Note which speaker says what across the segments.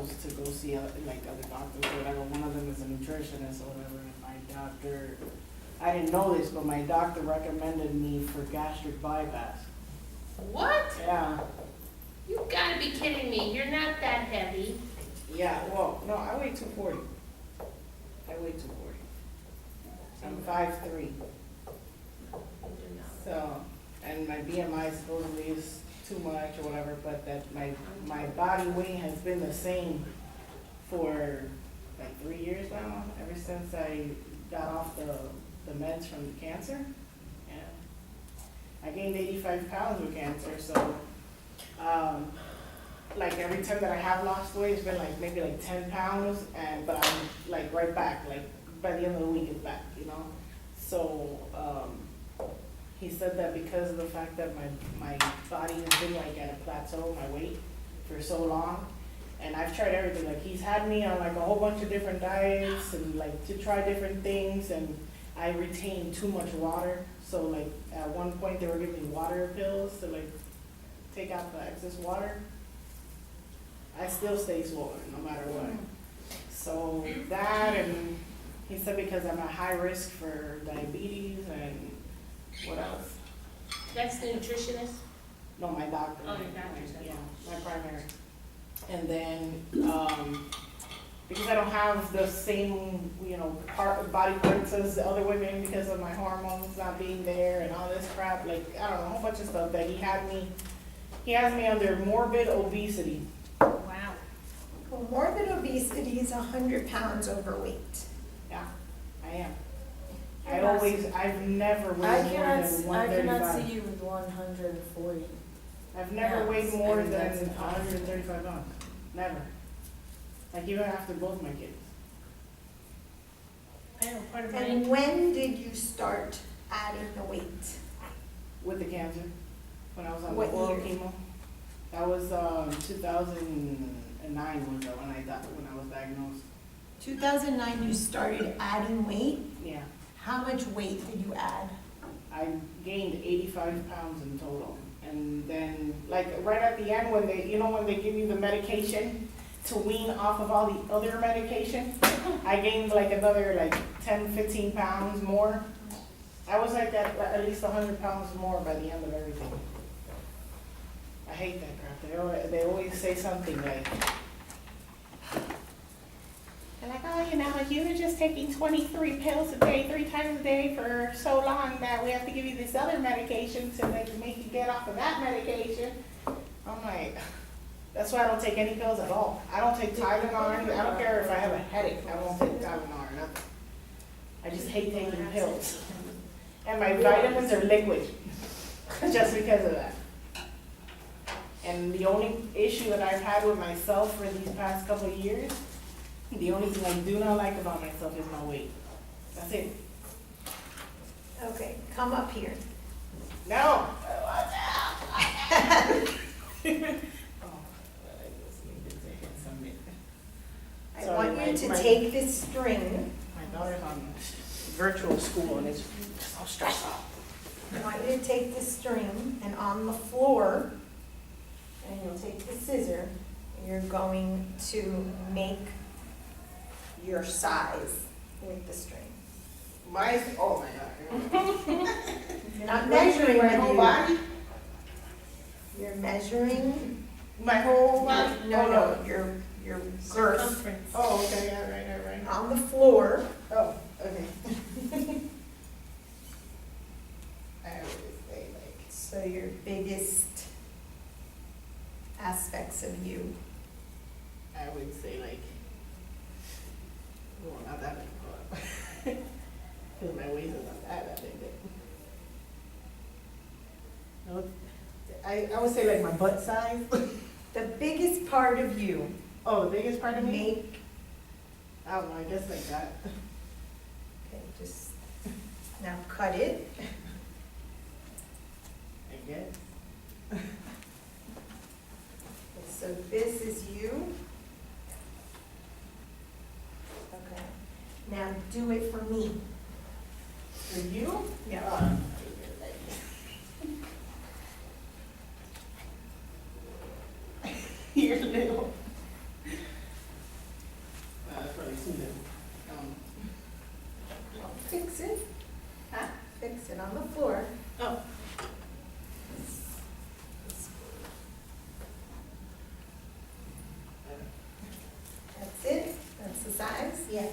Speaker 1: referrals to go see like other doctors or whatever. One of them is a nutritionist or whatever, and my doctor, I didn't know this, but my doctor recommended me for gastric bypass.
Speaker 2: What?
Speaker 1: Yeah,
Speaker 2: You gotta be kidding me. You're not that heavy.
Speaker 1: yeah, well, no, I weigh 240. I weigh 240. I'm 5'3". So, and my BMI supposedly is too much or whatever, but that my body weight has been the same for like 3 years now, ever since I got off the meds from the cancer. Yeah. I gained 85 pounds with cancer, so, like every time that I have lost weight, it's been like maybe like 10 pounds, but I'm like right back, like by the end of the week it's back, you know? So, he said that because of the fact that my body has been like at a plateau, my weight, for so long, and I've tried everything, like he's had me on like a whole bunch of different diets and like to try different things, and I retain too much water, so like at one point they were giving me water pills to like take out the excess water. I still stay swollen no matter what. So that, and he said because I'm at high risk for diabetes and what else?
Speaker 2: That's the nutritionist?
Speaker 1: No, my doctor.
Speaker 2: Oh, your doctor said.
Speaker 1: Yeah, my primary. And then, because I don't have the same, you know, body parts as the other women because of my hormones not being there and all this crap, like, I don't know, a whole bunch of stuff that he has me under morbid obesity.
Speaker 2: Wow.
Speaker 3: Well, morbid obesity is 100 pounds overweight.
Speaker 1: Yeah, I am. I've never weighed more than
Speaker 4: I cannot
Speaker 1: 135.
Speaker 4: see you with 140.
Speaker 1: I've never
Speaker 4: pounds.
Speaker 1: weighed more
Speaker 4: I mean,
Speaker 1: than
Speaker 4: that's impossible.
Speaker 1: 135 pounds. Never. Like even after both my kids.
Speaker 2: I know part of my,
Speaker 3: And when did you start adding the weight?
Speaker 1: With the cancer, when I was on
Speaker 3: What
Speaker 1: the oral
Speaker 3: year?
Speaker 1: chemo. That was 2009 when I was diagnosed.
Speaker 3: 2009, you started adding weight.
Speaker 1: Yeah.
Speaker 3: How much weight did you add?
Speaker 1: I gained 85 pounds in total. And then, like, right at the end, when they give you the medication to wean off of all the other medication, I gained like another like 10, 15 pounds more. I was like at least 100 pounds more by the end of everything. I hate that crap. They always say something like, they're like, oh, you know, you were just taking 23 pills a day, 3 times a day for so long that we have to give you this other medication to make you get off of that medication. I'm like, that's why I don't take any pills at all. I don't take Tylenol or anything. I don't care if I have a headache. I won't take Tylenol or nothing. I just hate taking pills. And my vitamins are liquid, just because of that. And the only issue that I've had with myself for these past couple of years, the only thing I do not like about myself is my weight. That's it.
Speaker 3: Okay, come up here.
Speaker 1: No. Watch out. Oh, I just need to take some.
Speaker 3: I
Speaker 1: Sorry,
Speaker 3: want you to
Speaker 1: my-
Speaker 3: take this string.
Speaker 1: My daughter's on virtual school and it's so stressful.
Speaker 3: I want you to take this string and on the floor, and you'll take the scissor, and you're going to make your size with the string.
Speaker 1: Oh my God.
Speaker 3: You're not measuring
Speaker 1: my
Speaker 3: with
Speaker 1: whole
Speaker 3: you.
Speaker 1: body?
Speaker 3: You're measuring,
Speaker 1: My whole body?
Speaker 3: no, your girth
Speaker 2: circumference.
Speaker 1: Oh, okay, yeah, right.
Speaker 3: on the floor.
Speaker 1: Oh, okay. I always say like,
Speaker 3: So your biggest aspects of you.
Speaker 1: I would say like, well, not that big, but because my waist is not that big. No, I would say like my butt size.
Speaker 3: The biggest part of you.
Speaker 1: Oh, the biggest part of me?
Speaker 3: Make,
Speaker 1: I don't know, I guess like that.
Speaker 3: okay, just, now cut it.
Speaker 1: I guess.
Speaker 3: So this is you. Okay. Now do it for me.
Speaker 1: For you?
Speaker 3: Yeah.
Speaker 1: You're little. Yeah.
Speaker 3: Okay.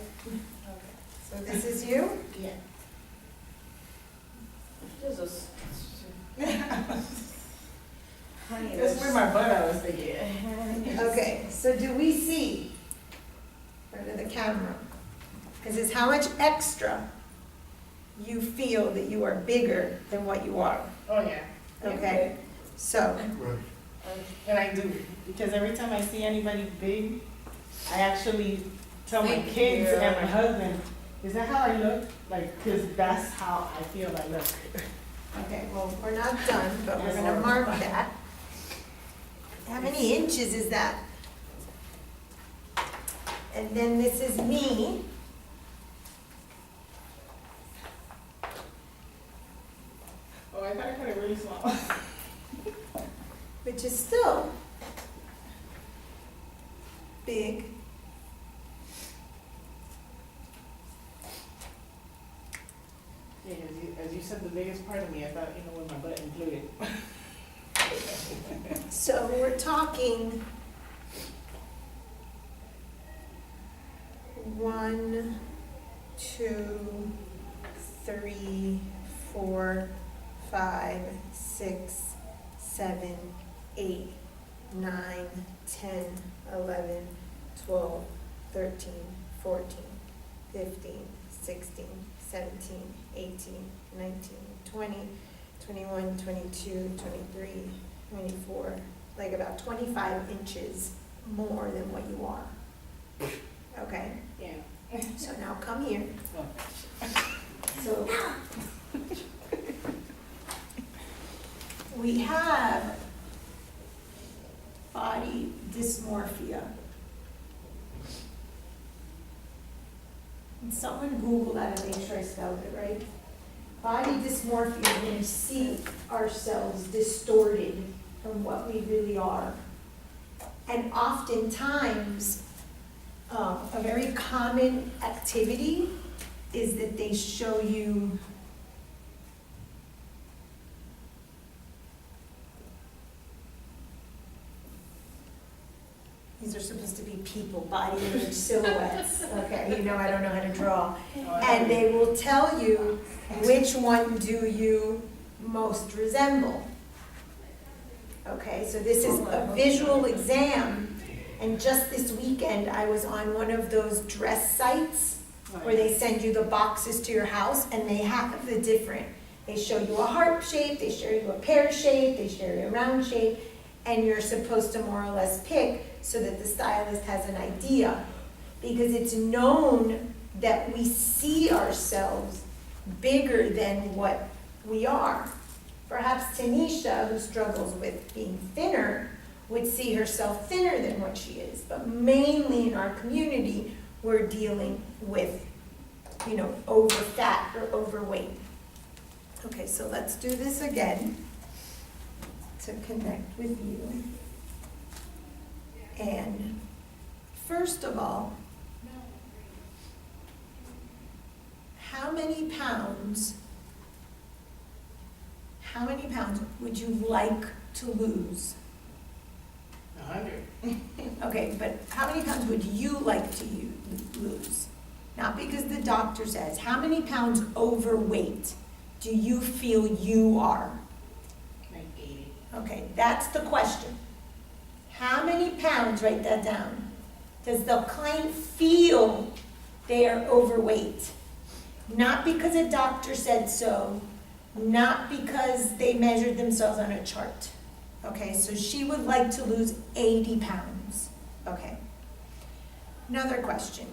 Speaker 3: So this is you?
Speaker 1: Yeah.
Speaker 4: Jesus. Honey,
Speaker 1: That's where my butt I was thinking.
Speaker 3: Okay, so do we see, front of the camera, because it's how much extra you feel that you are bigger than what you are,
Speaker 1: Oh, yeah.
Speaker 3: okay? So,
Speaker 1: And I do, because every time I see anybody big, I actually tell my
Speaker 4: Thank
Speaker 1: kids
Speaker 4: you.
Speaker 1: and my husband, is that how I look? Like, because that's how I feel I look.
Speaker 3: okay, well, we're not done, but we're gonna mark that. How many inches is that? And then this is me.
Speaker 1: Oh, I thought I cut it really small.
Speaker 3: Which is still big.
Speaker 1: Yeah, as you said, the biggest part of me, I thought, with my butt included.
Speaker 3: So we're talking 1, 2, 3, 4, 5, 6, 7, 8, 9, 10, 11, 12, 13, 14, 15, 16, 17, 18, 19, 20, 21, 22, 23, 24, like about 25 inches more than what you are. Okay,
Speaker 1: Yeah.
Speaker 3: so now come here.
Speaker 1: Oh.
Speaker 3: So we have body dysmorphia. And someone Google that and make sure I spelled it right. Body dysmorphia is when we see ourselves distorted from what we really are. And oftentimes, a very common activity is that they show you these are supposed to be people, body image silhouettes. Okay, I don't know how to draw. And they will tell you which one do you most resemble. Okay, so this is a visual exam. And just this weekend, I was on one of those dress sites where they send you the boxes to your house and they have the different. They show you a heart shape, they show you a pear shape, they show you a round shape, and you're supposed to more or less pick so that the stylist has an idea. Because it's known that we see ourselves bigger than what we are. Perhaps Tanisha, who struggles with being thinner, would see herself thinner than what she is. But mainly in our community, we're dealing with, over fat or overweight. Okay, so let's do this again to connect with you. And first of all, how many pounds would you like to lose?
Speaker 1: 100.
Speaker 3: Okay, but how many pounds would you like to lose? Not because the doctor says. How many pounds overweight do you feel you are?
Speaker 1: Like 80.
Speaker 3: Okay, that's the question. How many pounds, write that down, does the client feel they are overweight? Not because a doctor said so, not because they measured themselves on a chart. Okay, so she would like to lose 80 pounds. Okay. Another question.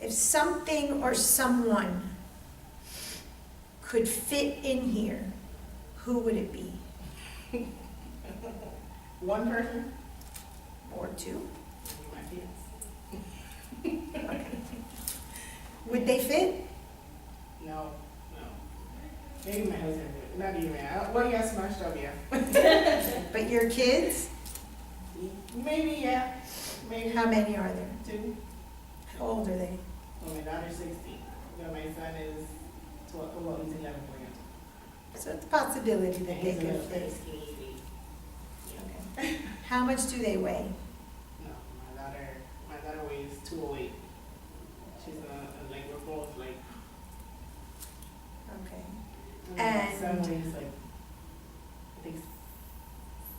Speaker 3: If something or someone could fit in here, who would it be?
Speaker 1: One person?
Speaker 3: Or two?
Speaker 1: My kids.
Speaker 3: Okay. Would they fit?
Speaker 1: No. Maybe my husband would. Not even. Well, yeah, smashed up, yeah.
Speaker 3: But your kids?
Speaker 1: Maybe, yeah. Maybe.
Speaker 3: How many are there?
Speaker 1: 2.
Speaker 3: How old are they?
Speaker 1: Well, my daughter's 16. But my son is 12. Well, he's 11 going on.
Speaker 3: So it's a possibility that they
Speaker 1: He's a
Speaker 3: could
Speaker 1: little
Speaker 3: fit.
Speaker 1: skinny.
Speaker 3: Okay. How much do they weigh?
Speaker 1: No, my daughter weighs 208. She's like, we're both like,
Speaker 3: Okay.
Speaker 1: my
Speaker 3: And-
Speaker 1: son weighs like, I think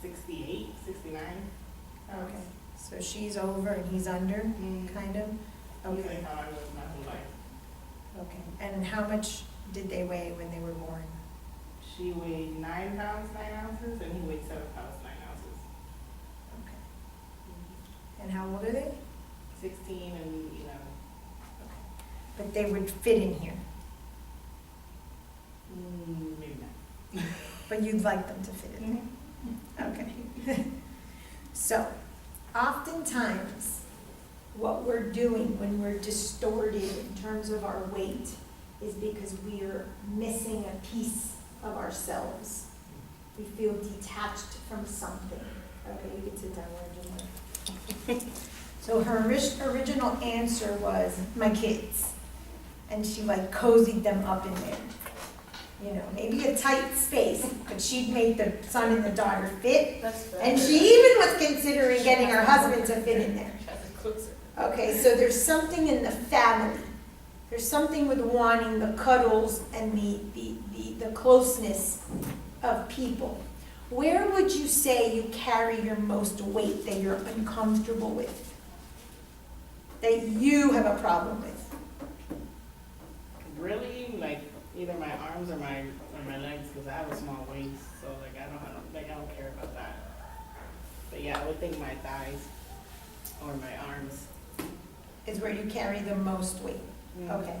Speaker 1: 68, 69.
Speaker 3: Okay. So she's over and he's under,
Speaker 1: Mm.
Speaker 3: kind of?
Speaker 1: He's
Speaker 3: Okay.
Speaker 1: like how I was my whole life.
Speaker 3: Okay. And how much did they weigh when they were born?
Speaker 1: She weighed 9 pounds, 9 ounces, and he weighed 7 pounds, 9 ounces.
Speaker 3: Okay. And how old are they?
Speaker 1: 16 and 11.
Speaker 3: But they would fit in here,
Speaker 1: Maybe not.
Speaker 3: but you'd like them to fit in there. Okay. So, oftentimes, what we're doing when we're distorted in terms of our weight is because we're missing a piece of ourselves. We feel detached from something. Okay, you can sit down where you want. So her original answer was, my kids. And she like cozied them up in there. You know, maybe a tight space, but she'd make the son and the daughter fit.
Speaker 4: That's better.
Speaker 3: And she even was considering getting her husband to fit in there.
Speaker 4: That's closer.
Speaker 3: Okay, so there's something in the family. There's something with wanting the cuddles and the closeness of people. Where would you say you carry your most weight that you're uncomfortable with? That you have a problem with?
Speaker 1: Really, like either my arms or my legs, because I have a small waist, so like I don't care about that. But yeah, I would think my thighs or my arms.
Speaker 3: Is where you carry the most weight?
Speaker 1: Mm.
Speaker 3: Okay.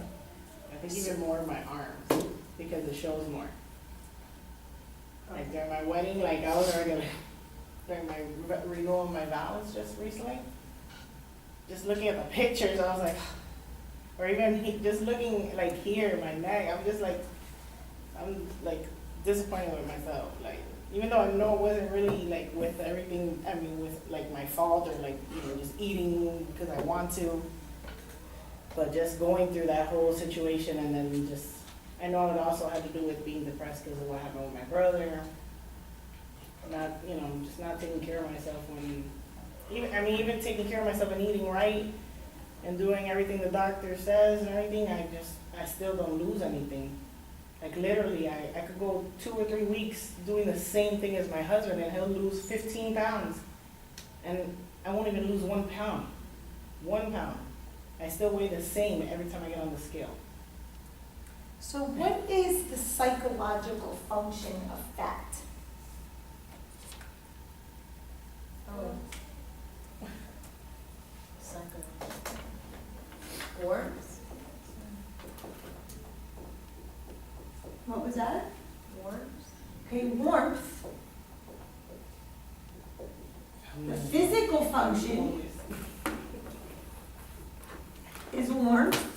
Speaker 1: I think even more my arms because it shows more. Like during my wedding, like I was already like during my renewal of my vows just recently. Just looking at the pictures, I was like, or even just looking like here, my neck, I'm like disappointed with myself. Like even though I know it wasn't really like with everything, I mean with like my fault or like just eating because I want to. But just going through that whole situation and then just, I know it also had to do with being depressed because of what happened with my brother. Not, just not taking care of myself when, even taking care of myself and eating right and doing everything the doctor says and everything, I still don't lose anything. Like literally, I could go 2 or 3 weeks doing the same thing as my husband and he'll lose 15 pounds. And I won't even lose 1 pound. 1 pound. I still weigh the same every time I get on the scale.
Speaker 3: So what is the psychological function of fat?
Speaker 4: Oh. Psycho. Warmth?
Speaker 3: What was that?
Speaker 4: Warmth?
Speaker 3: Okay, warmth. The physical function is warmth.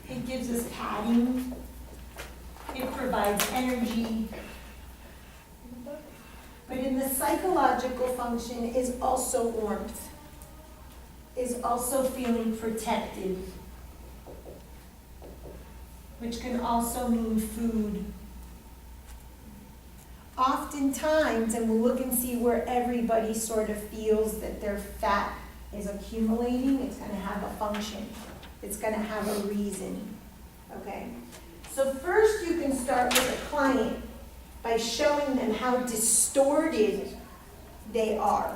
Speaker 3: It gives us padding. It provides energy. But in the psychological function is also warmth, is also feeling protected, which can also mean food. Oftentimes, and we'll look and see where everybody sort of feels that their fat is accumulating, it's going to have a function. It's going to have a reason, okay? So first you can start with a client by showing them how distorted they are.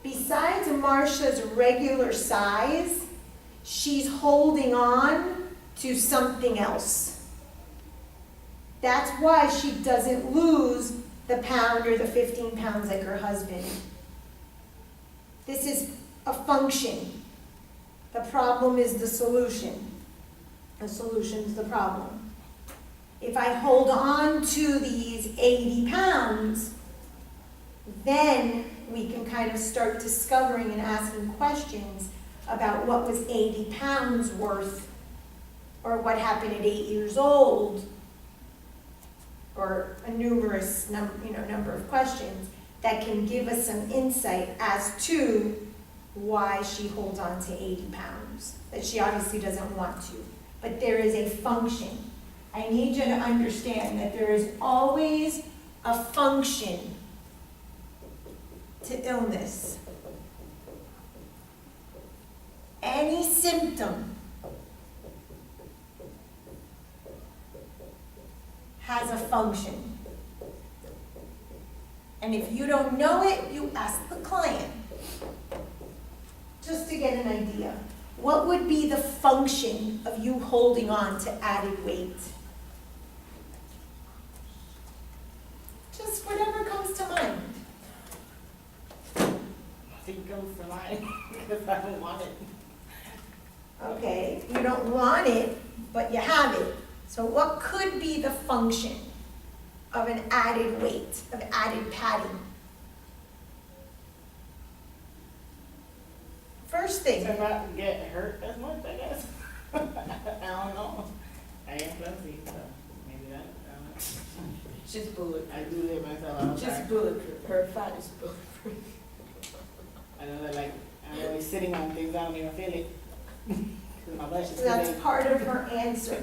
Speaker 3: Besides Marsha's regular size, she's holding on to something else. That's why she doesn't lose the pound or the 15 pounds like her husband. This is a function. The problem is the solution. The solution is the problem. If I hold on to these 80 pounds, then we can kind of start discovering and asking questions about what was 80 pounds worth, or what happened at 8 years old, or a numerous number of questions that can give us some insight as to why she holds on to 80 pounds, that she obviously doesn't want to. But there is a function. I need you to understand that there is always a function to illness. Any symptom has a function. And if you don't know it, you ask the client. Just to get an idea. What would be the function of you holding on to added weight? Just whatever comes to mind.
Speaker 1: Nothing comes to mind because I don't want it.
Speaker 3: Okay, you don't want it, but you have it. So what could be the function of an added weight, of added padding? First thing,
Speaker 1: To not get hurt as much, I guess. I don't know. I am clumsy, so maybe that. I don't know.
Speaker 4: She's bulletproof.
Speaker 1: I do it myself all the
Speaker 4: She's
Speaker 1: time.
Speaker 4: bulletproof. Her fat is bulletproof.
Speaker 1: I know that, like, I'm always sitting on things, I don't even feel it. 'Cause my butt is too
Speaker 3: that's
Speaker 1: big.
Speaker 3: part of her answer.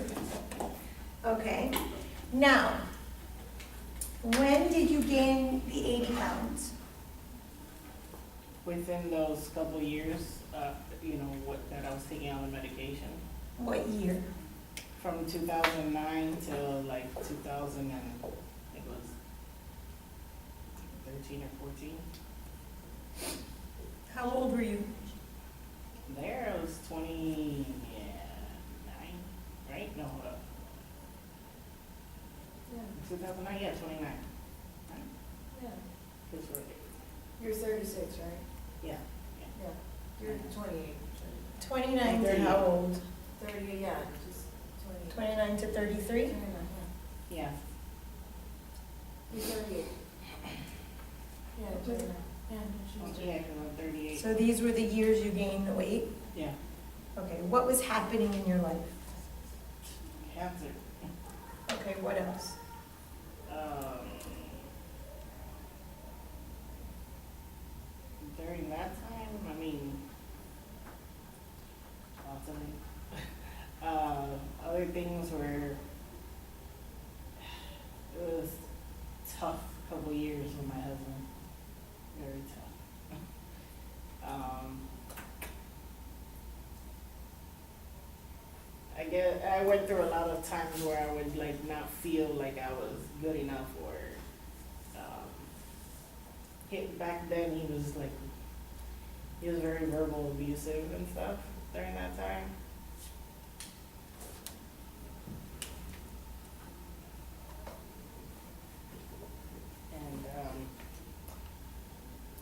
Speaker 3: Okay, now, when did you gain the 80 pounds?
Speaker 1: Within those couple years, you know, that I was taking on the medication.
Speaker 3: What year?
Speaker 1: From 2009 till like 2000 and, I think it was 13 or 14.
Speaker 3: How old were you?
Speaker 1: There I was 29, right? No, hold up.
Speaker 4: Yeah,
Speaker 1: 2009, yeah, 29. Right?
Speaker 4: yeah.
Speaker 1: His birthday.
Speaker 4: You're 36, right?
Speaker 1: Yeah.
Speaker 4: Yeah. You're 28.
Speaker 3: 29 to
Speaker 1: 30.
Speaker 3: how old?
Speaker 4: 30, yeah, just 28.
Speaker 3: 29 to 33?
Speaker 4: 29, yeah.
Speaker 1: Yeah.
Speaker 4: You're 38. Yeah, 29. Yeah, she's
Speaker 1: Yeah, because I'm 38.
Speaker 3: So these were the years you gained the weight?
Speaker 1: Yeah.
Speaker 3: Okay, what was happening in your life?
Speaker 1: Cancer.
Speaker 3: Okay, what else?
Speaker 1: During that time, I mean, lots of things. Other things were, it was tough couple years with my husband. Very tough. I guess I went through a lot of times where I would like not feel like I was good enough, or back then he was very verbal abusive and stuff during that time. And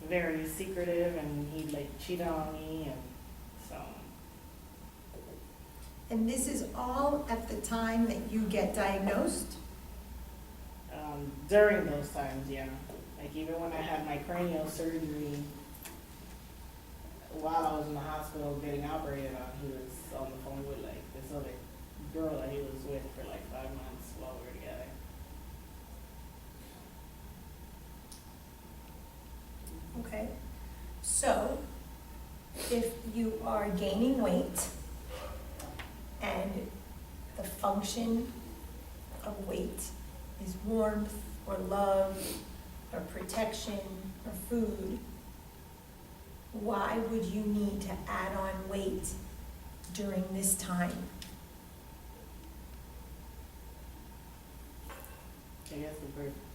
Speaker 1: very secretive, and he'd like cheat on me, and so.
Speaker 3: And this is all at the time that you get diagnosed?
Speaker 1: During those times, yeah. Like even when I had my cranial surgery, while I was in the hospital getting operated on, he was on the phone with like this other girl that he was with for like 5 months while we were together.
Speaker 3: Okay. So, if you are gaining weight and the function of weight is warmth or love or protection or food, why would you need to add on weight during this time?
Speaker 1: I guess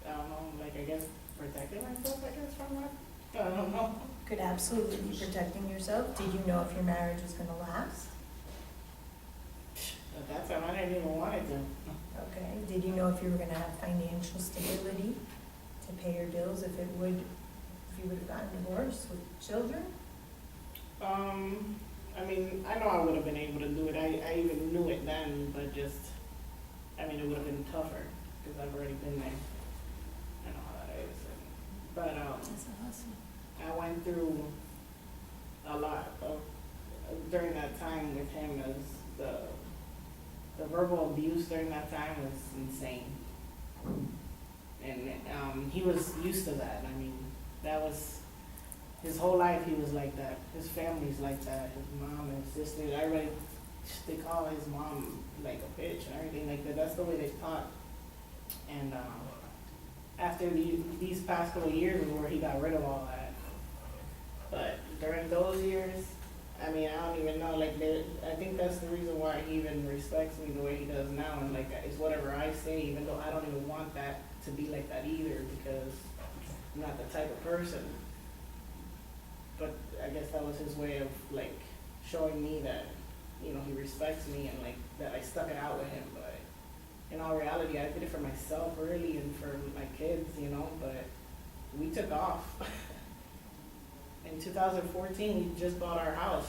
Speaker 1: I don't know, like I guess protecting myself, I guess, from that. I don't know.
Speaker 3: Could absolutely be protecting yourself. Did you know if your marriage was gonna last?
Speaker 1: At that time, I didn't even want it to.
Speaker 3: Okay. Did you know if you were gonna have financial stability to pay your bills if you would have gotten divorced with children?
Speaker 1: I mean, I know I would have been able to do it. I even knew it then, but just, I mean, it would have been tougher because I've already been there. I know how that is. But
Speaker 3: That's a hustle.
Speaker 1: I went through a lot of during that time with him. As the verbal abuse during that time was insane, and he was used to that. I mean, that was his whole life. He was like that. His family's like that. His mom and sister. They call his mom like a bitch and everything like that. That's the way they taught. And after these past couple of years was where he got rid of all that. But during those years, I mean, I don't even know, like, I think that's the reason why he even respects me the way he does now, and like, it's whatever I say, even though I don't even want that to be like that either, because I'm not the type of person. But I guess that was his way of like showing me that, you know, he respects me and like that I stuck it out with him, but in all reality, I did it for myself really and for my kids, you know, but we took off. In 2014, he just bought our house.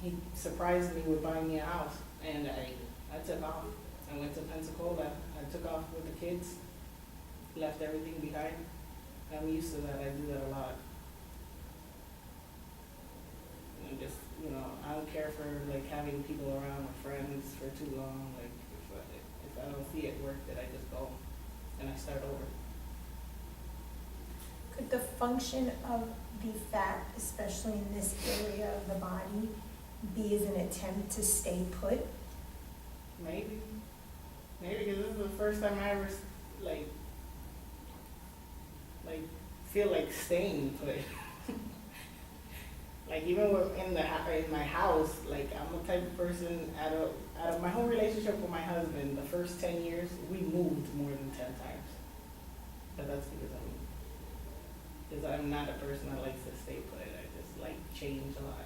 Speaker 1: He surprised me with buying me a house, and I took off. I went to Pensacola. I took off with the kids, left everything behind. I'm used to that. I do that a lot. And just, you know, I don't care for like having people around my friends for too long. Like if I don't see it work, then I just go and I start over.
Speaker 3: Could the function of the fat, especially in this area of the body, be as an attempt to stay put?
Speaker 1: Maybe because this is the first time I ever like feel like staying put. Like even in my house, like I'm the type of person out of my whole relationship with my husband, the first 10 years we moved more than 10 times. But that's because I'm not a person that likes to stay put. I just like change a lot.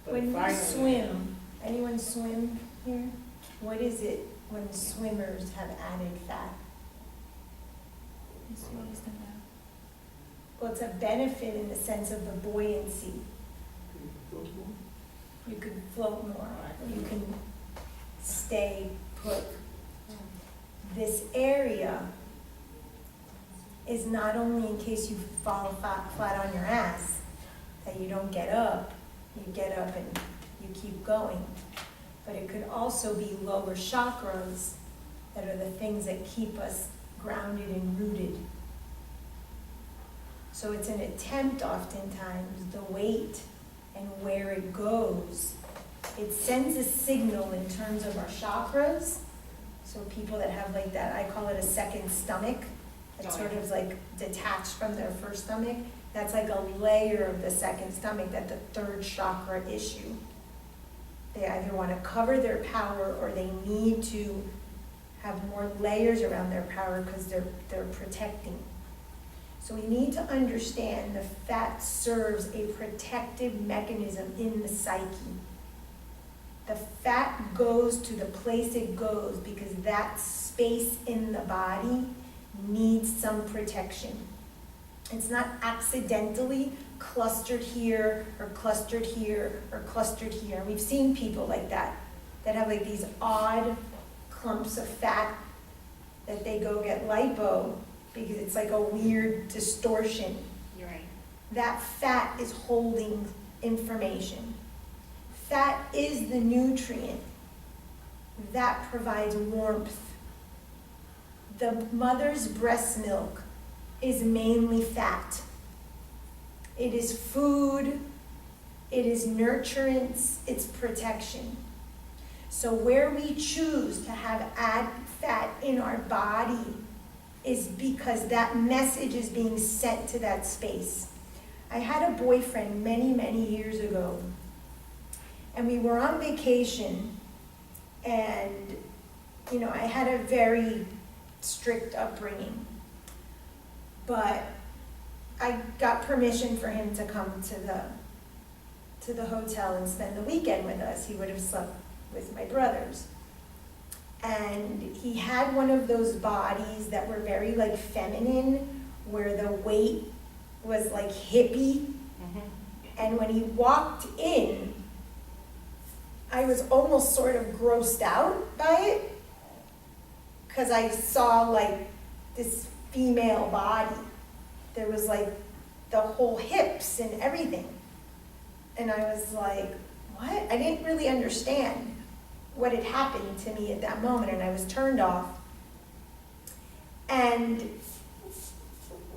Speaker 1: But
Speaker 3: When you
Speaker 1: finally,
Speaker 3: swim, anyone swim here? What is it when swimmers have added fat? Well, it's a benefit in the sense of the buoyancy. You could float more, you can stay put. This area is not only in case you fall flat on your ass, that you don't get up, you get up and you keep going. But it could also be lower chakras that are the things that keep us grounded and rooted. So it's an attempt oftentimes, the weight and where it goes, it sends a signal in terms of our chakras. So people that have like that, I call it a second stomach, that sort of like detached from their first stomach, that's like a layer of the second stomach, that the third chakra issue. They either want to cover their power or they need to have more layers around their power because they're protecting. So we need to understand the fat serves a protective mechanism in the psyche. The fat goes to the place it goes because that space in the body needs some protection. It's not accidentally clustered here or clustered here or clustered here. And we've seen people like that have like these odd clumps of fat that they go get lipo because it's like a weird distortion.
Speaker 2: You're right.
Speaker 3: That fat is holding information. Fat is the nutrient that provides warmth. The mother's breast milk is mainly fat. It is food, it is nurturance, it's protection. So where we choose to have add fat in our body is because that message is being sent to that space. I had a boyfriend many, many years ago, and we were on vacation, and you know, I had a very strict upbringing, but I got permission for him to come to the hotel and spend the weekend with us. He would have slept with my brothers. And he had one of those bodies that were very like feminine, where the weight was like hippie. Mm-hmm. And when he walked in, I was almost sort of grossed out by it, because I saw like this female body. There was like the whole hips and everything. And I was like, what? I didn't really understand what had happened to me at that moment, and I was turned off. And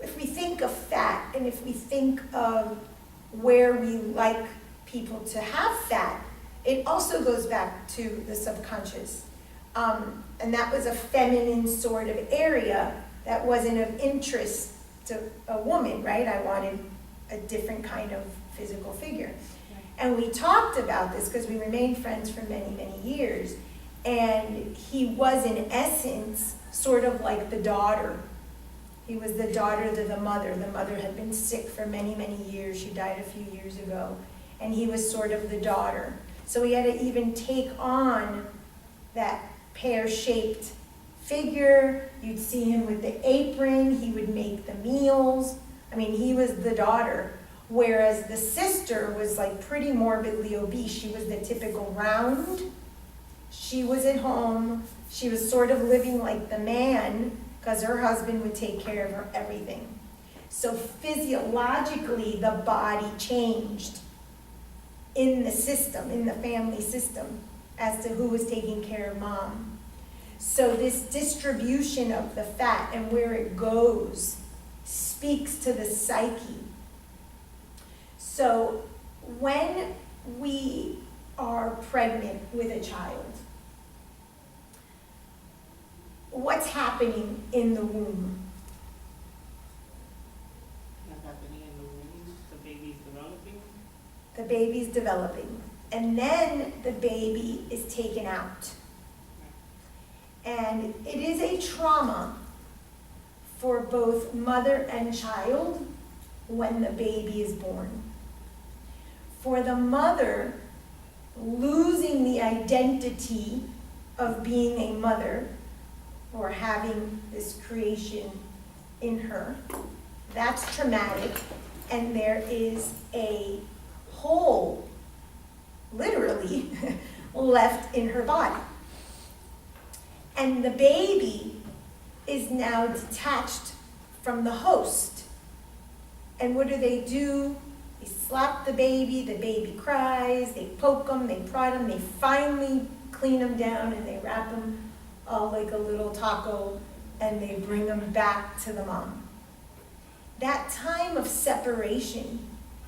Speaker 3: if we think of fat, and if we think of where we like people to have fat, it also goes back to the subconscious. And that was a feminine sort of area that wasn't of interest to a woman, right? I wanted a different kind of physical figure. And we talked about this because we remained friends for many, many years. And he was, in essence, sort of like the daughter. He was the daughter to the mother. The mother had been sick for many, many years. She died a few years ago. And he was sort of the daughter. So he had to even take on that pear-shaped figure. You'd see him with the apron. He would make the meals. I mean, he was the daughter. Whereas the sister was like pretty morbidly obese. She was the typical round. She was at home. She was sort of living like the man because her husband would take care of her everything. So physiologically, the body changed in the system, in the family system, as to who was taking care of mom. So this distribution of the fat and where it goes speaks to the psyche. So when we are pregnant with a child, what's happening in the womb?
Speaker 1: What's happening in the womb? The baby's developing.
Speaker 3: The baby's developing. And then the baby is taken out. And it is a trauma for both mother and child when the baby is born. For the mother, losing the identity of being a mother or having this creation in her, that's traumatic, and there is a hole, literally, left in her body. And the baby is now detached from the host. And what do? They slap the baby cries, they poke them, they prod them, they finally clean them down and they wrap them all like a little taco and they bring them back to the mom. That time of separation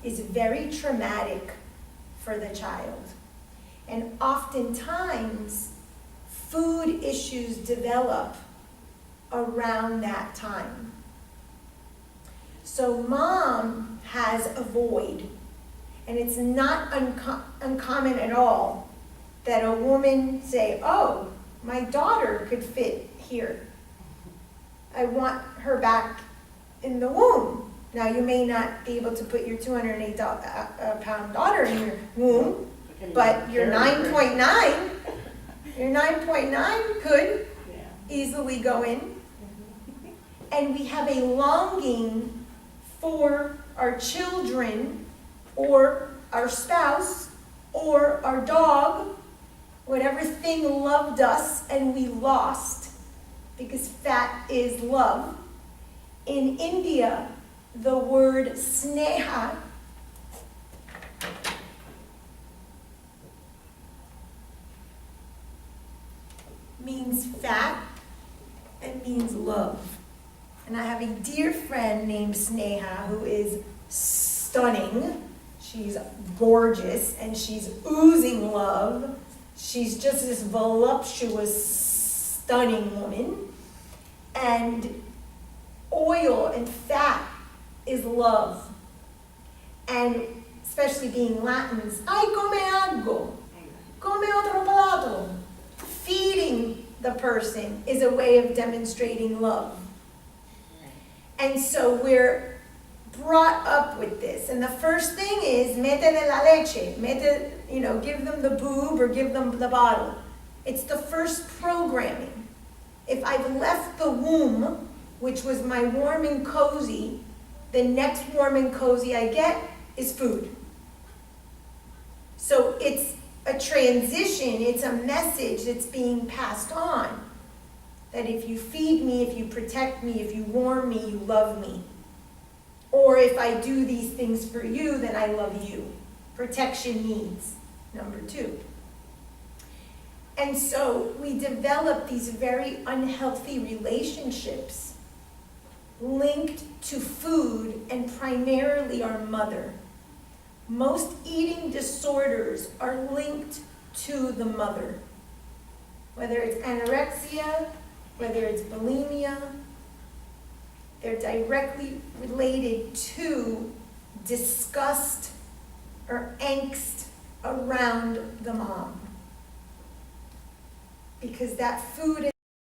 Speaker 3: is very traumatic for the child. And oftentimes, food issues develop around that time. So mom has a void, and it's not uncommon at all that a woman say, oh, my daughter could fit here. I want her back in the womb. Now you may not be able to put your 208-pound daughter in your womb, but your 9.9, your 9.9 could easily go in. And we have a longing for our children or our spouse or our dog, whatever thing loved us and we lost, because fat is love. In India, the word sneha means fat and means love. And I have a dear friend named Sneha who is stunning. She's gorgeous and she's oozing love. She's just this voluptuous, stunning woman. And oil and fat is love. And especially being Latins, ay come algo, come otro plato. Feeding the person is a way of demonstrating love. And so we're brought up with this. And the first thing is, métele la leche. Give them the boob or give them the bottle. It's the first programming. If I've left the womb, which was my warm and cozy, the next warm and cozy I get is food. So it's a transition, it's a message that's being passed on. That if you feed me, if you protect me, if you warm me, you love me. Or if I do these things for you, then I love you. Protection needs, number 2. And so we develop these very unhealthy relationships linked to food and primarily our mother. Most eating disorders are linked to the mother. Whether it's anorexia, whether it's bulimia, they're directly related to disgust or angst around the mom. Because that food